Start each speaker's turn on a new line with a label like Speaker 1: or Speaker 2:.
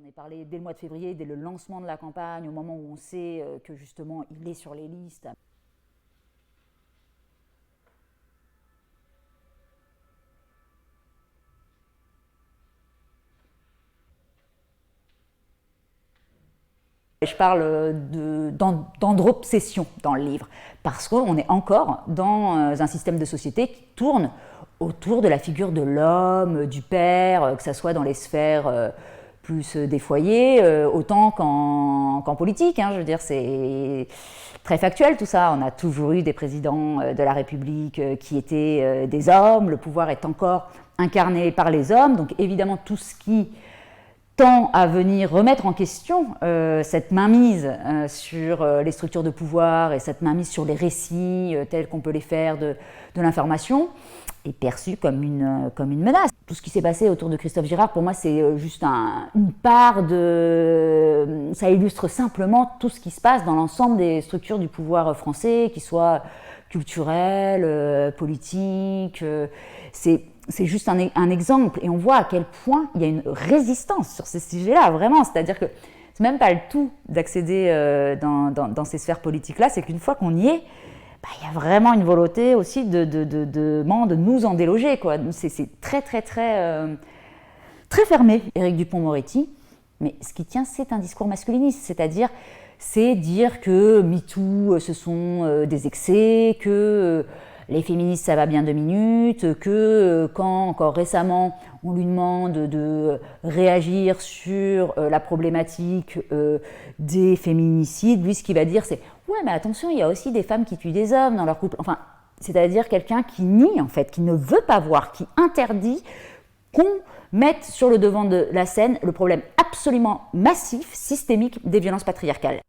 Speaker 1: J'en ai parlé dès le mois de février, dès le lancement de la campagne, au moment où on sait que justement il est sur les listes. Je parle d'andropsession dans le livre, parce qu'on est encore dans un système de société qui tourne autour de la figure de l'homme, du père, que ce soit dans les sphères plus des foyers, autant qu'en politique. Je veux dire, c'est très factuel tout ça. On a toujours eu des présidents de la République qui étaient des hommes, le pouvoir est encore incarné par les hommes, donc évidemment tout ce qui tend à venir remettre en question cette mainmise sur les structures de pouvoir et cette mainmise sur les récits tels qu'on peut les faire de l'information est perçu comme une menace. Tout ce qui s'est passé autour de Christophe Girard, pour moi, c'est juste une part de... Ça illustre simplement tout ce qui se passe dans l'ensemble des structures du pouvoir français, qu'ils soient culturelles, politiques. C'est juste un exemple, et on voit à quel point il y a une résistance sur ces sujets-là, vraiment. C'est-à-dire que c'est même pas le tout d'accéder dans ces sphères politiques-là, c'est qu'une fois qu'on y est, il y a vraiment une volonté aussi de nous en déloger, quoi. C'est très fermé, Éric Dupond-Moretti, mais ce qui tient, c'est un discours masculiniste, c'est-à-dire c'est dire que MeToo, ce sont des excès, que les féministes, ça va bien 2 minutes, que quand, encore récemment, on lui demande de réagir sur la problématique des féminicides, lui, ce qu'il va dire, c'est « Ouais, mais attention, il y a aussi des femmes qui tuent des hommes dans leur couple. » Enfin, c'est-à-dire quelqu'un qui nie, en fait, qui ne veut pas voir, qui interdit qu'on mette sur le devant de la scène le problème absolument massif, systémique des violences patriarcales.